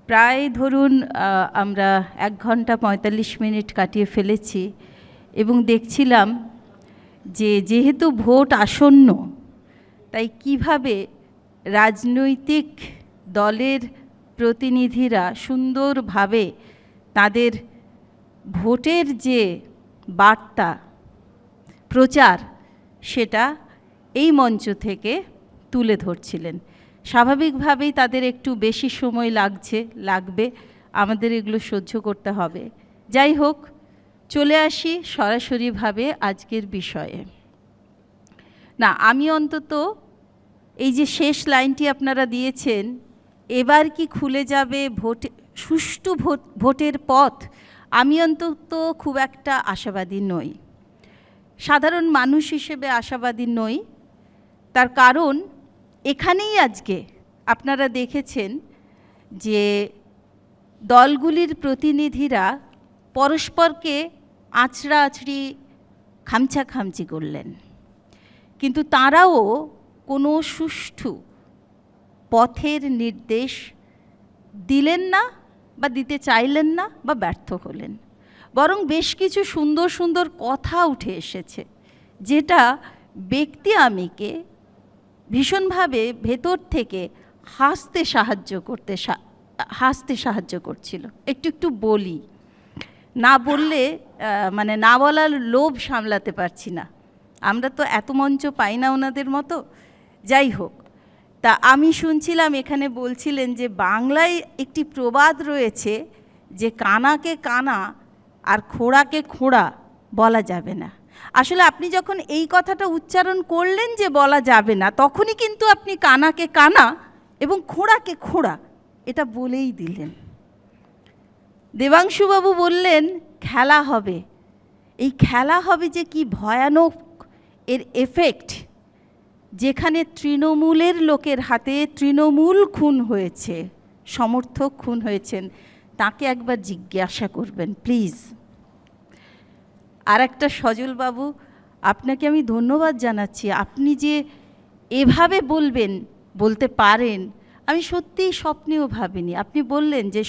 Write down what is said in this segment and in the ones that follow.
প্রায় ধরুন আমরা 1 ঘন্টা 45 মিনিট কাটিয়ে ফেলেছি এবং দেখছিলাম যে যেহেতু ভোট আসন্ন, তাই কিভাবে রাজনৈতিক দলের প্রতিনিধিরা সুন্দরভাবে তাদের ভোটের যে বার্তা প্রচার সেটা এই মঞ্চ থেকে তুলে ধরছিলেন। স্বাভাবিকভাবেই তাদের একটু বেশি সময় লাগবে, আমাদের এগুলো সহ্য করতে হবে। যাই হোক, চলে আসি সরাসরিভাবে আজকের বিষয়ে। না, আমি অন্তত এই যে শেষ লাইনটি আপনারা দিয়েছেন, এবার কি খুলে যাবে সুষ্ঠু ভোটের পথ, আমি অন্তত খুব একটা আশাবাদী নই। সাধারণ মানুষ হিসেবে আশাবাদী নই। তার কারণ এখানেই আজকে আপনারা দেখেছেন যে দলগুলির প্রতিনিধিরা পরস্পরকে আঁচড়াআঁচড়ি খামচাখামচি করলেন, কিন্তু তারাও কোনো সুষ্ঠু পথের নির্দেশ দিলেন না বা দিতে চাইলেন না বা ব্যর্থ হলেন। বরং বেশ কিছু সুন্দর সুন্দর কথা উঠে এসেছে, যেটা ব্যক্তি আমিকে ভীষণভাবে ভেতর থেকে হাসতে সাহায্য করছিল। একটু বলি, না বললে মানে না বলার লোভ সামলাতে পারছি না। আমরা তো এত মঞ্চ পাই না ওনাদের মতো। যাই হোক, তা আমি শুনছিলাম এখানে বলছিলেন যে বাংলায় একটি প্রবাদ রয়েছে যে কানাকে কানা আর খোড়াকে খোড়া বলা যাবে না। আসলে আপনি যখন এই কথাটা উচ্চারণ করলেন যে বলা যাবে না, তখনই কিন্তু আপনি কানাকে কানা এবং খোড়াকে খোড়া এটা বলেই দিলেন। দেবাংশুবাবু বললেন খেলা হবে। এই খেলা হবে যে কি ভয়ানক এর এফেক্ট, যেখানে তৃণমূলের লোকের হাতে তৃণমূল খুন হয়েছে, সমর্থক খুন হয়েছেন, তাকে একবার জিজ্ঞাসা করবেন প্লিজ। আর একটা সজলবাবু, আপনাকে আমি ধন্যবাদ জানাচ্ছি। আপনি যে এভাবে বলতে পারেন, আমি সত্যিই স্বপ্নেও ভাবিনি। আপনি বললেন যে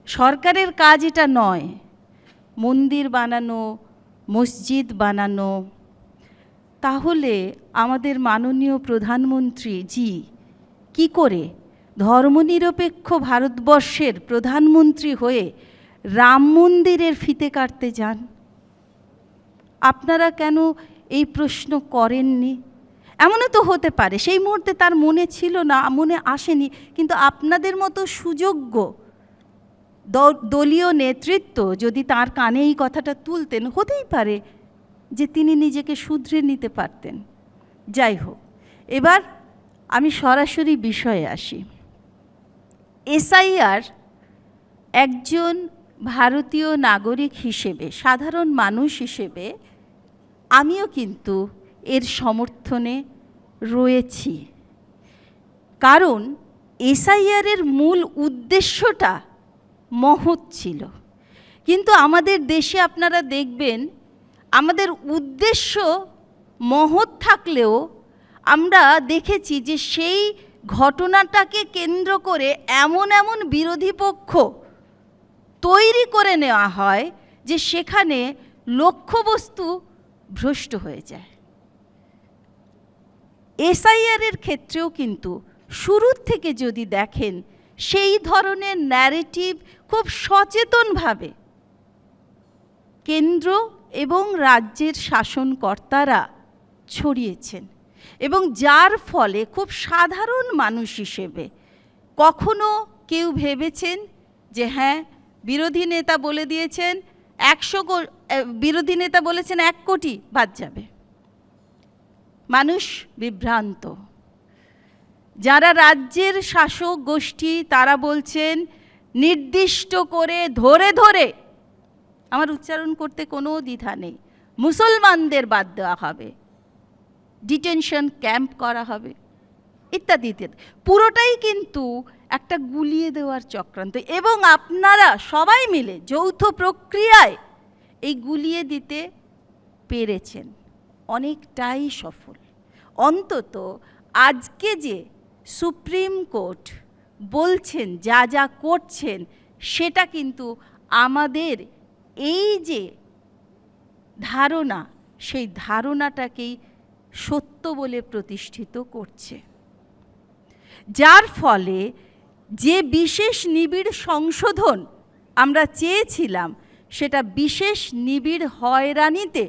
সরকারের কাজ এটা নয় মন্দির বানানো, মসজিদ বানানো। তাহলে আমাদের মাননীয় প্রধানমন্ত্রী জি কি করে ধর্মনিরপেক্ষ ভারতবর্ষের প্রধানমন্ত্রী হয়ে রাম মন্দিরের ফিতে কাটতে যান? আপনারা কেন এই প্রশ্ন করেননি? এমনও তো হতে পারে সেই মুহূর্তে তার মনে ছিল না, মনে আসেনি, কিন্তু আপনাদের মতো সুযোগ্য দলীয় নেতৃত্ব যদি তার কানে এই কথাটা তুলতেন, হতেই পারে যে তিনি নিজেকে শুধরে নিতে পারতেন। যাই হোক, এবার আমি সরাসরি বিষয়ে আসি। এসআইআর একজন ভারতীয় নাগরিক হিসেবে, সাধারণ মানুষ হিসেবে আমিও কিন্তু এর সমর্থনে রয়েছি। কারণ এসআইআরের মূল উদ্দেশ্যটা মহৎ ছিল, কিন্তু আমাদের দেশে আপনারা দেখবেন আমাদের উদ্দেশ্য মহৎ থাকলেও আমরা দেখেছি যে সেই ঘটনাটাকে কেন্দ্র করে এমন বিরোধী পক্ষ তৈরি করে নেওয়া হয় যে সেখানে লক্ষ্যবস্তু ভ্রষ্ট হয়ে যায়। এসআইআরের ক্ষেত্রেও কিন্তু শুরুর থেকে যদি দেখেন, সেই ধরনের ন্যারেটিভ খুব সচেতনভাবে কেন্দ্র এবং রাজ্যের শাসনকর্তারা ছড়িয়েছেন, এবং যার ফলে খুব সাধারণ মানুষ হিসেবে কখনো কেউ ভেবেছেন যে হ্যাঁ, বিরোধী নেতা বলে দিয়েছেন 1 কোটি বাদ যাবে, মানুষ বিভ্রান্ত। যারা রাজ্যের শাসক গোষ্ঠী তারা বলছেন নির্দিষ্ট করে ধরে, আমার উচ্চারণ করতে কোনো দ্বিধা নেই, মুসলমানদের বাদ দেওয়া হবে, ডিটেনশন ক্যাম্প করা হবে, ইত্যাদি ইত্যাদি। পুরোটাই কিন্তু একটা গুলিয়ে দেওয়ার চক্রান্ত, এবং আপনারা সবাই মিলে যৌথ প্রক্রিয়ায় এই গুলিয়ে দিতে পেরেছেন, অনেকটাই সফল। অন্তত আজকে যে সুপ্রিম কোর্ট বলছেন, যা যা করছেন, সেটা কিন্তু আমাদের এই যে ধারণা, সেই ধারণাটাকেই সত্য বলে প্রতিষ্ঠিত করছে। যার ফলে যে বিশেষ নিবিড় সংশোধন আমরা চেয়েছিলাম, সেটা বিশেষ নিবিড় হয়রানিতে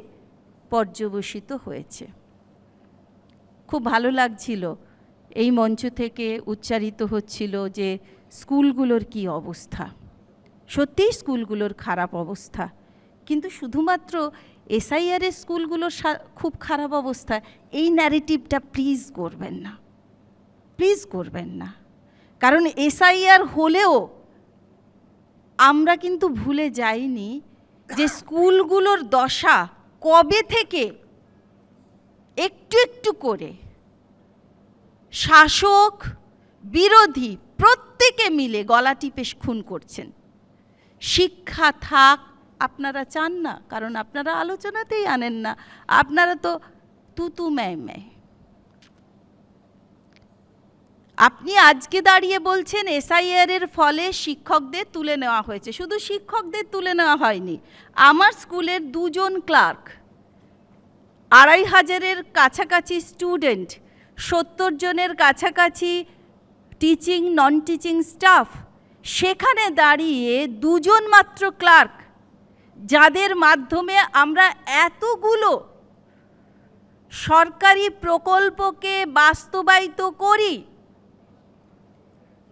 পর্যবসিত হয়েছে। খুব ভালো লাগছিল, এই মঞ্চ থেকে উচ্চারিত হচ্ছিল যে স্কুলগুলোর কি অবস্থা। সত্যিই স্কুলগুলোর খারাপ অবস্থা, কিন্তু শুধুমাত্র এসআইআরের স্কুলগুলোর খুব খারাপ অবস্থা, এই ন্যারেটিভটা প্লিজ করবেন না, প্লিজ করবেন না। কারণ এসআইআর হলেও আমরা কিন্তু ভুলে যাইনি যে স্কুলগুলোর দশা কবে থেকে একটু একটু করে শাসক বিরোধী প্রত্যেকে মিলে গলা টিপে খুন করছেন। শিক্ষা থাক আপনারা চান না, কারণ আপনারা আলোচনাতেই আনেন না, আপনারা তো তুতু ম্যায় ম্যায়। আপনি আজকে দাঁড়িয়ে বলছেন এসআইআর এর ফলে শিক্ষকদের তুলে নেওয়া হয়েছে। শুধু শিক্ষকদের তুলে নেওয়া হয়নি, আমার স্কুলের 2 জন ক্লার্ক, 2500-এর কাছাকাছি স্টুডেন্ট, 70 জনের কাছাকাছি টিচিং নন টিচিং স্টাফ, সেখানে দাঁড়িয়ে 2 জন মাত্র ক্লার্ক, যাদের মাধ্যমে আমরা এতগুলো সরকারি প্রকল্পকে বাস্তবায়িত করি,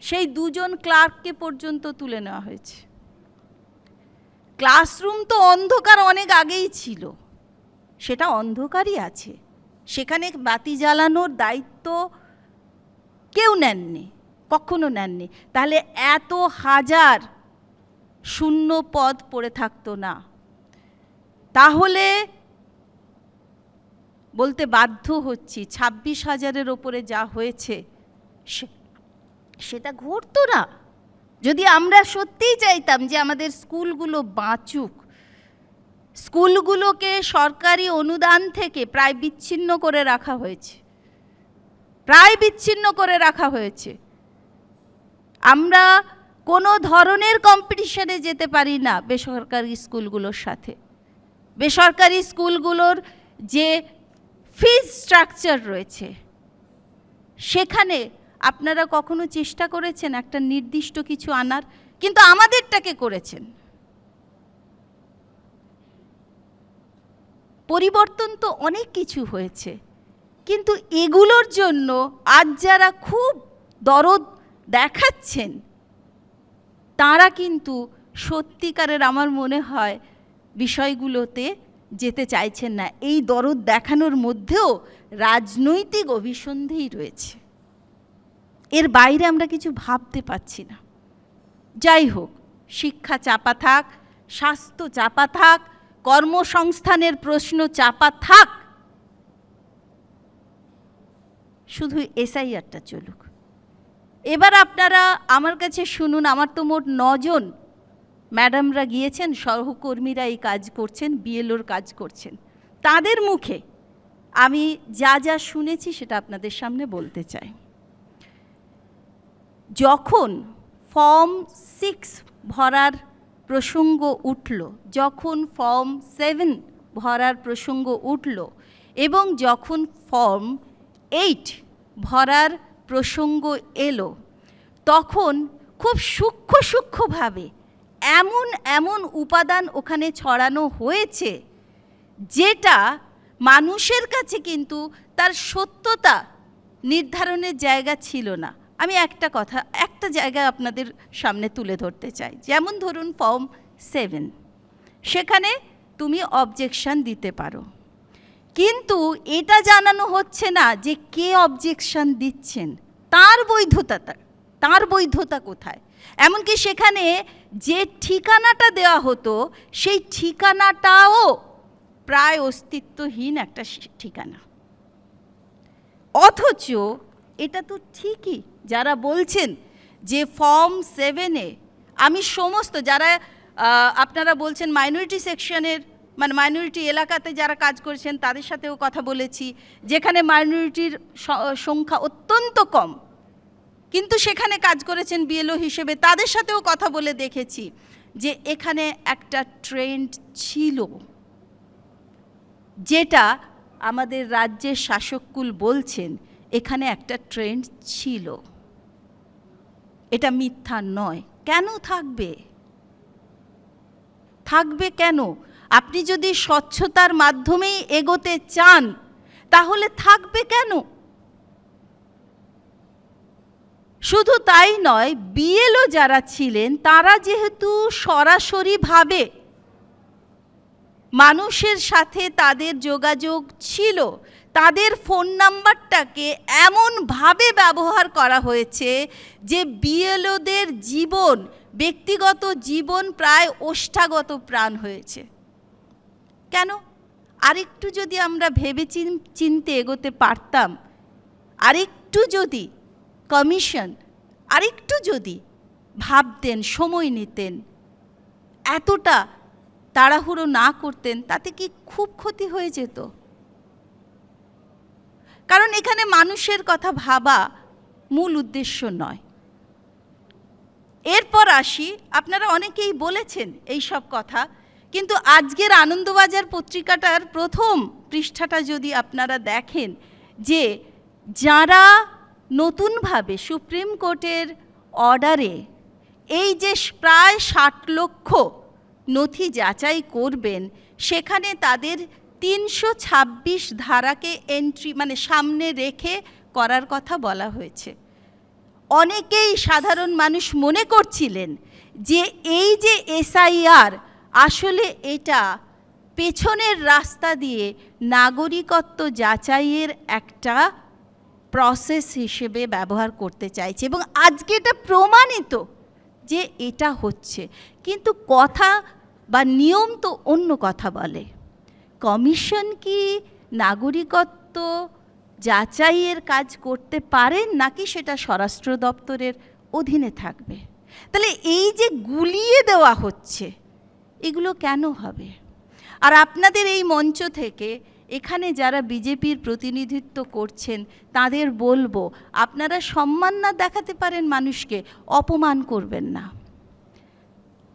সেই 2 জন ক্লার্ককে পর্যন্ত তুলে নেওয়া হয়েছে। ক্লাসরুম তো অন্ধকার অনেক আগেই ছিল, সেটা অন্ধকারই আছে, সেখানে বাতি জ্বালানোর দায়িত্ব কেউ নেননি, কখনো নেননি। তাহলে এত হাজার শূন্য পদ পড়ে থাকতো না। তাহলে বলতে বাধ্য হচ্ছি, 26,000-এর ওপরে যা হয়েছে সেটা ঘটতো না যদি আমরা সত্যিই চাইতাম যে আমাদের স্কুলগুলো বাঁচুক। স্কুলগুলোকে সরকারি অনুদান থেকে প্রায় বিচ্ছিন্ন করে রাখা হয়েছে, প্রায় বিচ্ছিন্ন করে রাখা হয়েছে। আমরা কোনো ধরনের কম্পিটিশনে যেতে পারি না বেসরকারি স্কুলগুলোর সাথে। বেসরকারি স্কুলগুলোর যে ফিজ স্ট্রাকচার রয়েছে, সেখানে আপনারা কখনো চেষ্টা করেছেন একটা নির্দিষ্ট কিছু আনার? কিন্তু আমাদেরটাকে করেছেন। পরিবর্তন তো অনেক কিছু হয়েছে, কিন্তু এগুলোর জন্য আজ যারা খুব দরদ দেখাচ্ছেন, তারা কিন্তু সত্যিকারের আমার মনে হয় বিষয়গুলোতে যেতে চাইছেন না। এই দরদ দেখানোর মধ্যেও রাজনৈতিক অভিসন্ধি রয়েছে, এর বাইরে আমরা কিছু ভাবতে পারছি না। যাই হোক, শিক্ষা চাপা থাক, স্বাস্থ্য চাপা থাক, কর্মসংস্থানের প্রশ্ন চাপা থাক, শুধু এসআইআরটা চলুক। এবার আপনারা আমার কাছে শুনুন, আমার তো মোট 9 জন ম্যাডামরা গিয়েছেন, সহকর্মীরা এই কাজ করছেন, বিএলওর কাজ করছেন, তাদের মুখে আমি যা যা শুনেছি সেটা আপনাদের সামনে বলতে চাই। যখন ফর্ম 6 ভরার প্রসঙ্গ উঠল, যখন ফর্ম 7 ভরার প্রসঙ্গ উঠল, এবং যখন ফর্ম 8 ভরার প্রসঙ্গ এলো, তখন খুব সূক্ষ্ম সূক্ষ্মভাবে এমন এমন উপাদান ওখানে ছড়ানো হয়েছে, যেটা মানুষের কাছে কিন্তু তার সত্যতা নির্ধারণের জায়গা ছিল না। আমি একটা জায়গা আপনাদের সামনে তুলে ধরতে চাই। যেমন ধরুন ফর্ম 7, সেখানে তুমি অবজেকশন দিতে পারো, কিন্তু এটা জানানো হচ্ছে না যে কে অবজেকশন দিচ্ছেন, তার বৈধতা কোথায়। এমনকি সেখানে যে ঠিকানাটা দেওয়া হতো, সেই ঠিকানাটাও প্রায় অস্তিত্বহীন একটা ঠিকানা। অথচ এটা তো ঠিকই, যারা বলছেন যে ফর্ম 7-এ আমি সমস্ত যারা আপনারা বলছেন মাইনরিটি সেকশনের, মানে মাইনরিটি এলাকাতে যারা কাজ করেছেন তাদের সাথেও কথা বলেছি, যেখানে মাইনরিটির সংখ্যা অত্যন্ত কম, কিন্তু সেখানে কাজ করেছেন বিএলও হিসেবে, তাদের সাথেও কথা বলে দেখেছি যে এখানে একটা ট্রেন্ড ছিল, যেটা আমাদের রাজ্যের শাসককুল বলছেন এখানে একটা ট্রেন্ড ছিল, এটা মিথ্যা নয়। কেন থাকবে? থাকবে কেন? আপনি যদি স্বচ্ছতার মাধ্যমেই এগোতে চান তাহলে থাকবে কেন? শুধু তাই নয়, বিএলও যারা ছিলেন তারা যেহেতু সরাসরিভাবে মানুষের সাথে তাদের যোগাযোগ ছিল, তাদের ফোন নাম্বারটাকে এমনভাবে ব্যবহার করা হয়েছে যে বিএলওদের জীবন, ব্যক্তিগত জীবন প্রায় ওষ্ঠাগত প্রাণ হয়েছে। কেন? আরেকটু যদি আমরা ভেবে চিনতে এগোতে পারতাম, আরেকটু যদি কমিশন আরেকটু যদি ভাবতেন, সময় নিতেন, এতটা তাড়াহুড়ো না করতেন, তাতে কি খুব ক্ষতি হয়ে যেত? কারণ এখানে মানুষের কথা ভাবা মূল উদ্দেশ্য নয়। এরপর আসি, আপনারা অনেকেই বলেছেন এই সব কথা, কিন্তু আজকের আনন্দবাজার পত্রিকাটার প্রথম পৃষ্ঠাটা যদি আপনারা দেখেন, যে যারা নতুনভাবে সুপ্রিম কোর্টের অর্ডারে এই যে প্রায় 60 লক্ষ নথি যাচাই করবেন, সেখানে তাদের 326 ধারাকে এন্ট্রি মানে সামনে রেখে করার কথা বলা হয়েছে। অনেকেই সাধারণ মানুষ মনে করছিলেন যে এই যে এসআইআর, আসলে এটা পেছনের রাস্তা দিয়ে নাগরিকত্ব যাচাইয়ের একটা প্রসেস হিসেবে ব্যবহার করতে চাইছে, এবং আজকে এটা প্রমাণিত যে এটা হচ্ছে। কিন্তু কথা বা নিয়ম তো অন্য কথা বলে। কমিশন কি নাগরিকত্ব যাচাইয়ের কাজ করতে পারেন, নাকি সেটা স্বরাষ্ট্র দপ্তরের অধীনে থাকবে? তাহলে এই যে গুলিয়ে দেওয়া হচ্ছে, এগুলো কেন হবে? আর আপনাদের এই মঞ্চ থেকে এখানে যারা বিজেপির প্রতিনিধিত্ব করছেন তাদের বলবো, আপনারা সম্মান না দেখাতে পারেন মানুষকে, অপমান করবেন না।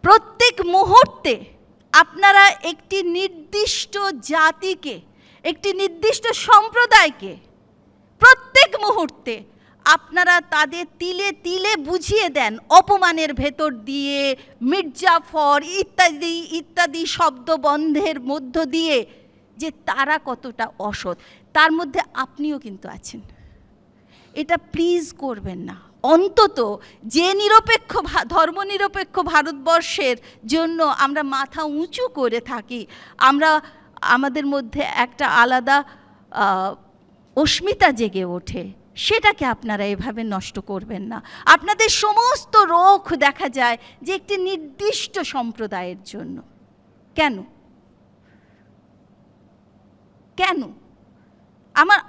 প্রত্যেক মুহূর্তে আপনারা একটি নির্দিষ্ট জাতিকে, একটি নির্দিষ্ট সম্প্রদায়কে প্রত্যেক মুহূর্তে আপনারা তাদের তিলে তিলে বুঝিয়ে দেন, অপমানের ভেতর দিয়ে, মির্জাফর ইত্যাদি ইত্যাদি শব্দবন্ধের মধ্য দিয়ে, যে তারা কতটা অসৎ। তার মধ্যে আপনিও কিন্তু আছেন। এটা প্লিজ করবেন না। অন্তত যে নিরপেক্ষ ধর্মনিরপেক্ষ ভারতবর্ষের জন্য আমরা মাথা উঁচু করে থাকি, আমরা আমাদের মধ্যে একটা আলাদা অস্মিতা জেগে ওঠে, সেটাকে আপনারা এভাবে নষ্ট করবেন না। আপনাদের সমস্ত রোখ দেখা যায় যে একটি নির্দিষ্ট সম্প্রদায়ের জন্য। কেন? কেন?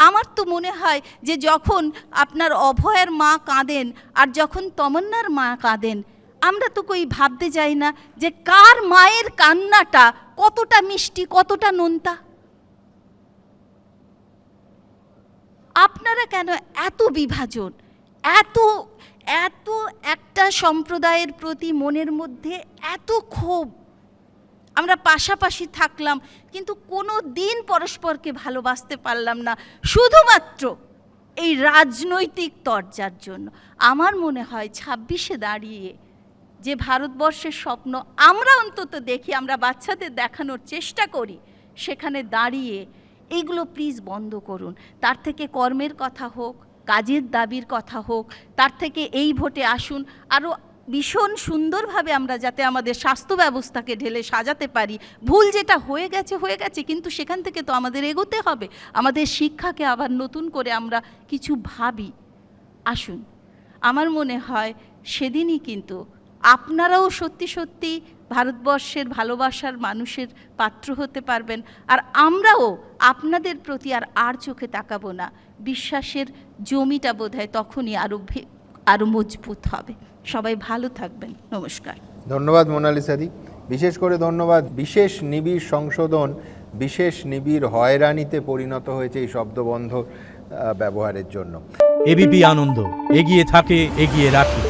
আমার তো মনে হয় যে যখন আপনার অভয়ের মা কাঁদেন আর যখন তমন্নার মা কাঁদেন, আমরা তো কই ভাবতে যাই না যে কার মায়ের কান্নাটা কতটা মিষ্টি, কতটা নোনতা। আপনারা কেন এত বিভাজন, এত এত একটা সম্প্রদায়ের প্রতি মনের মধ্যে এত ক্ষোভ? আমরা পাশাপাশি থাকলাম কিন্তু কোনো দিন পরস্পরকে ভালোবাসতে পারলাম না, শুধুমাত্র এই রাজনৈতিক তরজার জন্য। আমার মনে হয় 26-এ দাঁড়িয়ে যে ভারতবর্ষের স্বপ্ন আমরা অন্তত দেখি, আমরা বাচ্চাদের দেখানোর চেষ্টা করি, সেখানে দাঁড়িয়ে এইগুলো প্লিজ বন্ধ করুন। তার থেকে কর্মের কথা হোক, কাজের দাবির কথা হোক, তার থেকে এই ভোটে আসুন আরও ভীষণ সুন্দরভাবে আমরা যাতে আমাদের স্বাস্থ্য ব্যবস্থাকে ঢেলে সাজাতে পারি। ভুল যেটা হয়ে গেছে হয়ে গেছে, কিন্তু সেখান থেকে তো আমাদের এগোতে হবে। আমাদের শিক্ষাকে আবার নতুন করে আমরা কিছু ভাবি। আসুন, আমার মনে হয় সেদিনই কিন্তু আপনারাও সত্যি সত্যি ভারতবর্ষের ভালোবাসার মানুষের পাত্র হতে পারবেন, আর আমরাও আপনাদের প্রতি আর চোখে তাকাবো না। বিশ্বাসের জমিটা বোধহয় তখনই আরও মজবুত হবে। সবাই ভালো থাকবেন। নমস্কার। ধন্যবাদ মোনালিসাদি। বিশেষ করে ধন্যবাদ বিশেষ নিবিড় সংশোধন, বিশেষ নিবিড় হয়রানিতে পরিণত হয়েছে এই শব্দবন্ধ ব্যবহারের জন্য। এবিপি আনন্দ, এগিয়ে থাকে, এগিয়ে রাখে।